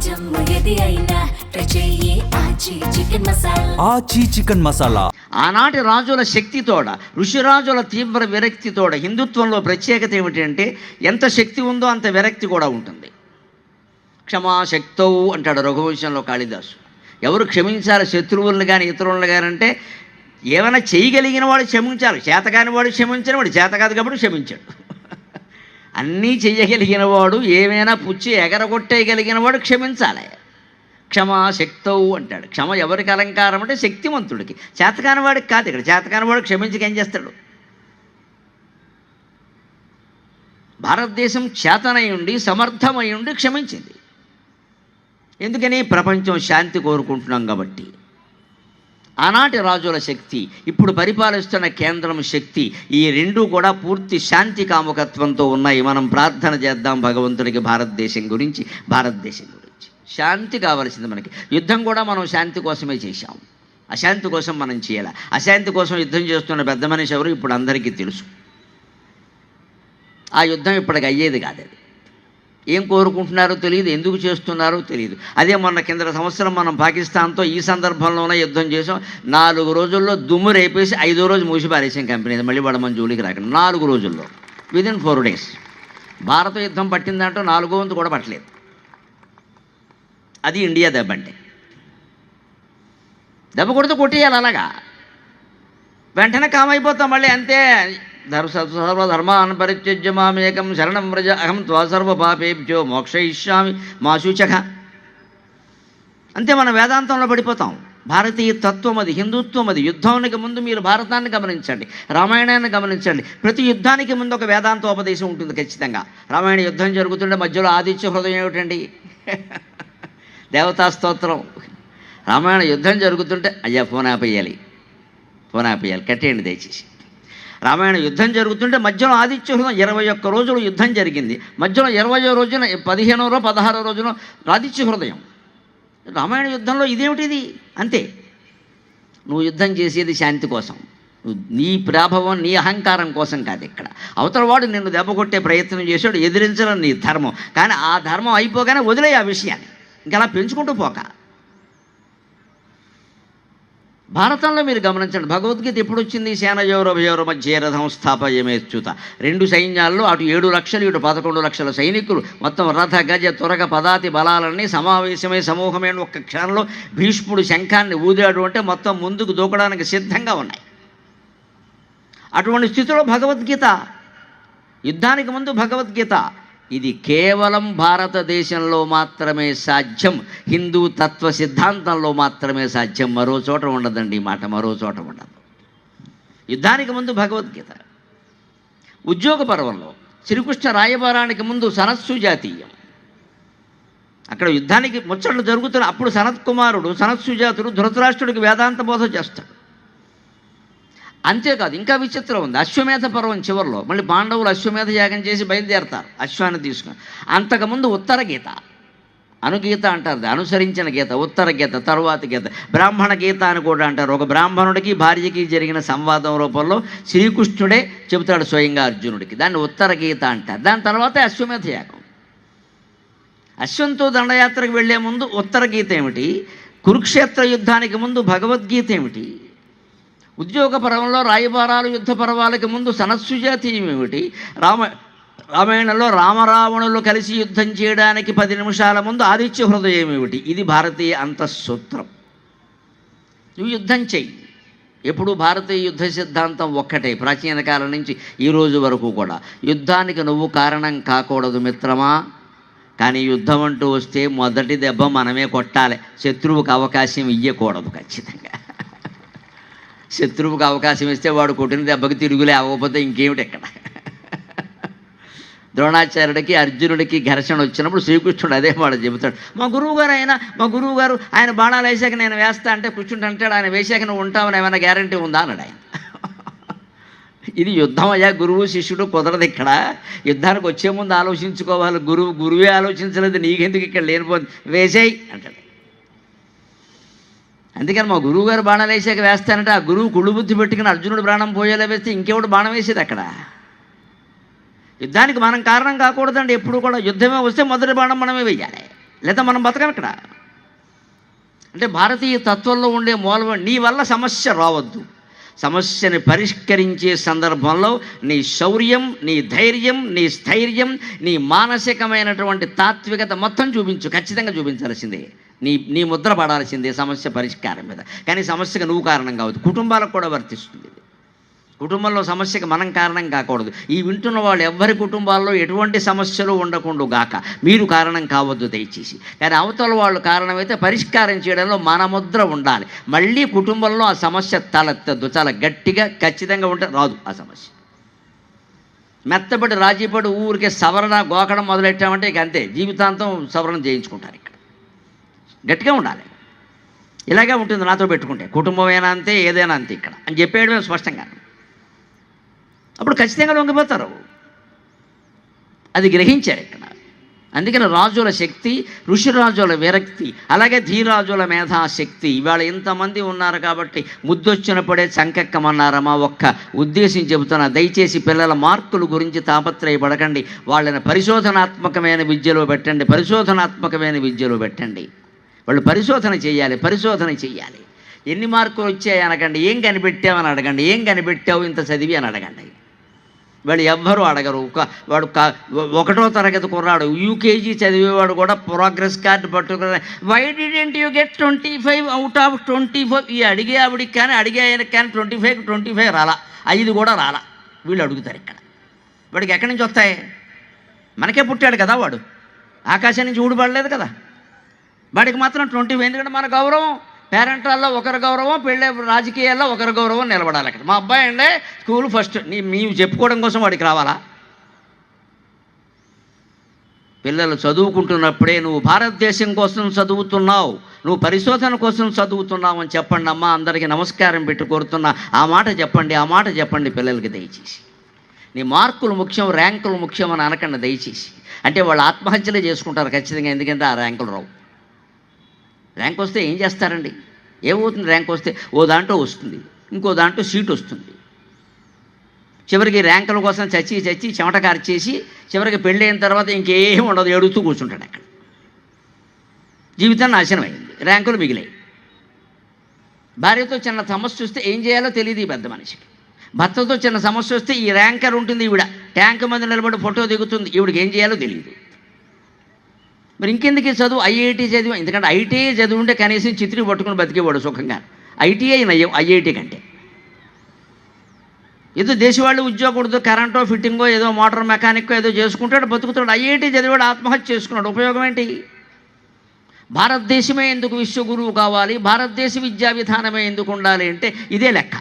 జమ్ము ఏది అయినా ట్రై చెయ్యి ఆచి చికెన్ మసాలా. ఆచి చికెన్ మసాలా. ఆనాటి రాజుల శక్తితోడ, ఋషిరాజుల తీవ్ర విరక్తితోడ హిందుత్వంలో ప్రత్యేకత ఏమిటంటే ఎంత శక్తి ఉందో అంత విరక్తి కూడా ఉంటుంది. క్షమాశక్తౌ అంటాడు రఘువంశంలో కాళిదాసు. ఎవరు క్షమించాలి శత్రువులను కానీ ఇతరులను కానీ అంటే ఏమైనా చేయగలిగిన వాడు క్షమించాలి, చేతకాని వాడు క్షమించని వాడు చేత కాదు కాబట్టి క్షమించాడు. అన్నీ చెయ్యగలిగిన వాడు, ఏమైనా పుచ్చి ఎగరగొట్టేయగలిగిన వాడు క్షమించాలి. క్షమాశక్తౌ అంటాడు. క్షమ ఎవరికి అలంకారం అంటే శక్తివంతుడికి, చేతకాని వాడికి కాదు. ఇక్కడ చేతకాని వాడు క్షమించక ఏం చేస్తాడు? భారతదేశం చేతనై ఉండి సమర్థమై ఉండి క్షమించింది. ఎందుకని? ప్రపంచం శాంతి కోరుకుంటున్నాం కాబట్టి. ఆనాటి రాజుల శక్తి, ఇప్పుడు పరిపాలిస్తున్న కేంద్రం శక్తి, ఈ రెండూ కూడా పూర్తి శాంతి కాముకత్వంతో ఉన్నాయి. మనం ప్రార్థన చేద్దాం భగవంతుడికి భారతదేశం గురించి. శాంతి కావలసింది మనకి. యుద్ధం కూడా మనం శాంతి కోసమే చేశాం, అశాంతి కోసం మనం చేయాలి. అశాంతి కోసం యుద్ధం చేస్తున్న పెద్ద మనిషి ఎవరు ఇప్పుడు అందరికీ తెలుసు. ఆ యుద్ధం ఇప్పటికి అయ్యేది కాదు. అది ఏం కోరుకుంటున్నారో తెలియదు, ఎందుకు చేస్తున్నారో తెలియదు. అదే మొన్న కింద సంవత్సరం మనం పాకిస్తాన్తో ఈ సందర్భంలోనే యుద్ధం చేసాం. 4 రోజుల్లో దుమ్ము రేపేసి 5వ రోజు మూసి పారేసాం కంపెనీ. మళ్ళీ వాడు మన జోలికి రాకండి. 4 రోజుల్లో, విదిన్ 4 days. భారత యుద్ధం పట్టిందంటూ 4వ వంతు కూడా పట్టలేదు. అది ఇండియా దెబ్బ అంటే. దెబ్బ కొడితే కొట్టేయాలి, అలాగా వెంటనే కామైపోతాం మళ్ళీ, అంతే. సర్వధర్మాన్ పరిత్యజ్య మామేకం శరణం వ్రజ అహం త్వా సర్వ పాపేభ్యో మోక్షయిష్యామి మా శూచక. అంతే, మనం వేదాంతంలో పడిపోతాం. భారతీయ తత్వం అది, హిందుత్వం అది. యుద్ధానికి ముందు మీరు భారతాన్ని గమనించండి, రామాయణాన్ని గమనించండి. ప్రతి యుద్ధానికి ముందు ఒక వేదాంతోపదేశం ఉంటుంది ఖచ్చితంగా. రామాయణ యుద్ధం జరుగుతుంటే మధ్యలో ఆదిత్య హృదయం ఏమిటండి? దేవతా స్తోత్రం. రామాయణ యుద్ధం జరుగుతుంటే అయ్యా ఫోన్ ఆపేయాలి, కట్టేయండి దయచేసి. రామాయణ యుద్ధం జరుగుతుంటే మధ్యలో ఆదిత్య హృదయం 21 రోజులు యుద్ధం జరిగింది. మధ్యలో 20వ రోజున 15వ 16వ రోజున ఆదిత్య హృదయం. రామాయణ యుద్ధంలో ఇదేమిటిది? అంతే. నువ్వు యుద్ధం చేసేది శాంతి కోసం, నీ ప్రాభవం నీ అహంకారం కోసం కాదు. ఇక్కడ అవతల వాడు నిన్ను దెబ్బ కొట్టే ప్రయత్నం చేశాడు, ఎదిరించడం నీ ధర్మం. కానీ ఆ ధర్మం అయిపోగానే వదిలే ఆ విషయాన్ని, ఇంకా అలా పెంచుకుంటూ పోక. భారతంలో మీరు గమనించండి, భగవద్గీత ఎప్పుడు వచ్చింది? సేనయోరభయోర మధ్య రథం స్థాపయమేచ్యుత. 2 సైన్యాల్లో అటు 7 లక్షలు ఇటు 11 లక్షల సైనికులు, మొత్తం రథ గజ తురగ పదాతి బలాలన్నీ సమావేశమై సమూహమైన ఒక్క క్షణంలో భీష్ముడు శంఖాన్ని ఊదాడు అంటే మొత్తం ముందుకు దూకడానికి సిద్ధంగా ఉన్నాయి. అటువంటి స్థితిలో భగవద్గీత, యుద్ధానికి ముందు భగవద్గీత. ఇది కేవలం భారతదేశంలో మాత్రమే సాధ్యం, హిందూ తత్వ సిద్ధాంతంలో మాత్రమే సాధ్యం. మరో చోట ఉండదండి ఈ మాట, మరో చోట ఉండదు. యుద్ధానికి ముందు భగవద్గీత. ఉద్యోగ పర్వంలో శ్రీకృష్ణ రాయబారానికి ముందు సనత్సు జాతీయం. అక్కడ యుద్ధానికి ముచ్చట్లు జరుగుతున్న అప్పుడు సనత్ కుమారుడు సనత్సుజాతుడు ధృతరాష్ట్రుడికి వేదాంత బోధ చేస్తాడు. అంతేకాదు, ఇంకా విచిత్రం ఉంది. అశ్వమేధ పర్వం చివరిలో మళ్ళీ పాండవులు అశ్వమేధ యాగం చేసి బయలుదేరతారు అశ్వాన్ని తీసుకుని. అంతకుముందు ఉత్తర గీత, అనుగీత అంటారు, అనుసరించిన గీత ఉత్తర గీత, తరువాత గీత, బ్రాహ్మణ గీత అని కూడా అంటారు. ఒక బ్రాహ్మణుడికి భార్యకి జరిగిన సంవాదం రూపంలో శ్రీకృష్ణుడే చెబుతాడు స్వయంగా అర్జునుడికి, దాన్ని ఉత్తర గీత అంటారు. దాని తర్వాతే అశ్వమేధ యాగం. అశ్వంతో దండయాత్రకు వెళ్లే ముందు ఉత్తర గీత ఏమిటి? కురుక్షేత్ర యుద్ధానికి ముందు భగవద్గీత ఏమిటి? ఉద్యోగ పర్వంలో రాయబారాలు యుద్ధ పర్వాలకి ముందు సనత్సుజాతీయం ఏమిటి? రామాయణంలో రామరావణులు కలిసి యుద్ధం చేయడానికి 10 నిమిషాల ముందు ఆదిత్య హృదయం ఏమిటి? ఇది భారతీయ అంతఃసూత్రం. నువ్వు యుద్ధం చెయ్యి. ఎప్పుడు భారతీయ యుద్ధ సిద్ధాంతం ఒక్కటే, ప్రాచీన కాలం నుంచి ఈ రోజు వరకు కూడా. యుద్ధానికి నువ్వు కారణం కాకూడదు మిత్రమా. కానీ యుద్ధం అంటూ వస్తే మొదటి దెబ్బ మనమే కొట్టాలి, శత్రువుకు అవకాశం ఇవ్వకూడదు. ఖచ్చితంగా శత్రువుకు అవకాశం ఇస్తే వాడు కొట్టిన దెబ్బకి తిరుగులే, అవ్వకపోతే ఇంకేమిటి ఎక్కడ. ద్రోణాచార్యుడికి అర్జునుడికి ఘర్షణ వచ్చినప్పుడు శ్రీకృష్ణుడు అదే మాట చెబుతాడు. మా గురువుగారు ఆయన బాణాలు వేసాక నేను వేస్తా అంటే కృష్ణుడు అంటాడు, ఆయన వేసాక నువ్వు ఉంటావని ఏమైనా గ్యారంటీ ఉందా అన్నాడు ఆయన. ఇది యుద్ధం అయ్యా, గురువు శిష్యుడు కుదరదు ఇక్కడ. యుద్ధానికి వచ్చే ముందు ఆలోచించుకోవాలి. గురువే ఆలోచించలేదు, నీకెందుకు ఇక్కడ లేనిపోతుంది, వేసేయి అంటాడు. అందుకని మా గురువుగారు బాణాలు వేసాక వేస్తానంటే ఆ గురువు కుళ్ళు బుద్ధి పెట్టుకుని అర్జునుడు ప్రాణం పోయేలా వేస్తే ఇంకెవడు బాణం వేసేది అక్కడ. యుద్ధానికి మనం కారణం కాకూడదండి ఎప్పుడు కూడా. యుద్ధమే వస్తే మొదటి బాణం మనమే వెయ్యాలి. లేదా మనం బతకం ఇక్కడ. అంటే భారతీయ తత్వంలో ఉండే మూలం, నీ వల్ల సమస్య రావద్దు, సమస్యని పరిష్కరించే సందర్భంలో నీ శౌర్యం, నీ ధైర్యం, నీ స్థైర్యం, నీ మానసికమైనటువంటి తాత్వికత మొత్తం చూపించు. ఖచ్చితంగా చూపించాల్సిందే, నీ ముద్ర పడాల్సిందే సమస్య పరిష్కారం మీద. కానీ సమస్యకు నువ్వు కారణం కావద్దు. కుటుంబాలకు కూడా వర్తిస్తుంది. కుటుంబంలో సమస్యకి మనం కారణం కాకూడదు. ఈ వింటున్న వాళ్ళు ఎవ్వరి కుటుంబాల్లో ఎటువంటి సమస్యలు ఉండకుండా గాక మీరు కారణం కావద్దు దయచేసి. కానీ అవతల వాళ్ళు కారణమైతే పరిష్కారం చేయడంలో మన ముద్ర ఉండాలి. మళ్ళీ కుటుంబంలో ఆ సమస్య తలెత్తద్దు. చాలా గట్టిగా ఖచ్చితంగా ఉంటే రాదు ఆ సమస్య. మెత్తబడి రాజీపడి ఊరికే సవరణ గోకడం మొదలెట్టామంటే ఇక అంతే, జీవితాంతం సవరణ చేయించుకుంటారు. ఇక్కడ గట్టిగా ఉండాలి. ఇలాగే ఉంటుంది నాతో పెట్టుకుంటే, కుటుంబమైనా అంతే, ఏదైనా అంతే ఇక్కడ అని చెప్పేయడమే స్పష్టంగా. అప్పుడు ఖచ్చితంగా లొంగిపోతారు. అది గ్రహించారు ఇక్కడ. అందుకని రాజుల శక్తి, ఋషిరాజుల విరక్తి, అలాగే ధీరాజుల మేధాశక్తి. ఇవాళ ఇంతమంది ఉన్నారు కాబట్టి ముద్దొచ్చినప్పుడే చంకెక్కమన్నారమ్మా. ఒక్క ఉద్దేశం చెబుతున్నా, దయచేసి పిల్లల మార్కుల గురించి తాపత్రయపడకండి. వాళ్ళని పరిశోధనాత్మకమైన విద్యలో పెట్టండి, పరిశోధనాత్మకమైన విద్యలో పెట్టండి. వాళ్ళు పరిశోధన చేయాలి. ఎన్ని మార్కులు వచ్చాయి అనకండి, ఏం కనిపెట్టావని అడగండి, ఏం కనిపెట్టావు ఇంత చదివి అని అడగండి. వాళ్ళు ఎవ్వరూ అడగరు. వాడు 1వ తరగతి కుర్రాడు, యూకేజీ చదివేవాడు కూడా ప్రోగ్రెస్ కార్డు పట్టుకుని why didn't you get 25 out of 24 ఈ అడిగే ఆవిడికి కానీ అడిగే ఆయనకి కానీ 25 రాలా, 5 కూడా రాలా. వీళ్ళు అడుగుతారు ఇక్కడ. వాడికి ఎక్కడి నుంచి వస్తాయి? మనకే పుట్టాడు కదా వాడు, ఆకాశం నుంచి ఊడిపడలేదు కదా. వాడికి మాత్రం 25. ఎందుకంటే మన గౌరవం పేరెంటాల్లో ఒకరి గౌరవం, పెళ్ళే రాజకీయాల్లో ఒకరి గౌరవం నిలబడాలి అక్కడ. మా అబ్బాయి అండి స్కూల్ ఫస్ట్, నీవు చెప్పుకోవడం కోసం వాడికి రావాలా? పిల్లలు చదువుకుంటున్నప్పుడే నువ్వు భారతదేశం కోసం చదువుతున్నావు, నువ్వు పరిశోధన కోసం చదువుతున్నావు అని చెప్పండి. అమ్మ అందరికీ నమస్కారం పెట్టి కోరుతున్నా, ఆ మాట చెప్పండి పిల్లలకి దయచేసి. నీ మార్కులు ముఖ్యం, ర్యాంకులు ముఖ్యం అని అనకండి దయచేసి. అంటే వాళ్ళు ఆత్మహత్యలే చేసుకుంటారు ఖచ్చితంగా. ఎందుకంటే ఆ ర్యాంకులు రావు. ర్యాంక్ వస్తే ఏం చేస్తారండి? ఏమవుతుంది? ర్యాంక్ వస్తే ఓ దాంట్లో వస్తుంది, ఇంకో దాంట్లో సీట్ వస్తుంది. చివరికి ర్యాంకుల కోసం చచ్చి చెమట కార్చేసి చివరికి పెళ్ళైన తర్వాత ఇంకేం ఉండదు, ఏడుస్తూ కూర్చుంటాడు అక్కడ. జీవితం నాశనం అయింది, ర్యాంకులు మిగిలాయి. భార్యతో చిన్న సమస్య వస్తే ఏం చేయాలో తెలియదు ఈ పెద్ద మనిషికి. భర్తతో చిన్న సమస్య వస్తే ఈ ర్యాంకర్ ఉంటుంది, ఈవిడ ట్యాంక్ మీద నిలబడి ఫోటో దిగుతుంది, ఈవిడికి ఏం చేయాలో తెలియదు. మరి ఇంకెందుకు చదువు? ఐఐటీ చదివా. ఎందుకంటే ఐటీఐ చదువు ఉంటే కనీసం చిత్రీ పట్టుకుని బతికేవాడు సుఖంగా. ఐటీఐ నయ్యం ఐఐటీ కంటే. ఏదో దేశవాళ్ళు ఉద్యోగుడు కరెంటో ఫిట్టింగో ఏదో మోటార్ మెకానిక్కో ఏదో చేసుకుంటాడు, బతుకుతాడు. ఐఐటీ చదివాడు ఆత్మహత్య చేసుకున్నాడు. ఉపయోగం ఏంటి? భారతదేశమే ఎందుకు విశ్వగురువు కావాలి, భారతదేశ విద్యా విధానమే ఎందుకు ఉండాలి అంటే ఇదే లెక్క.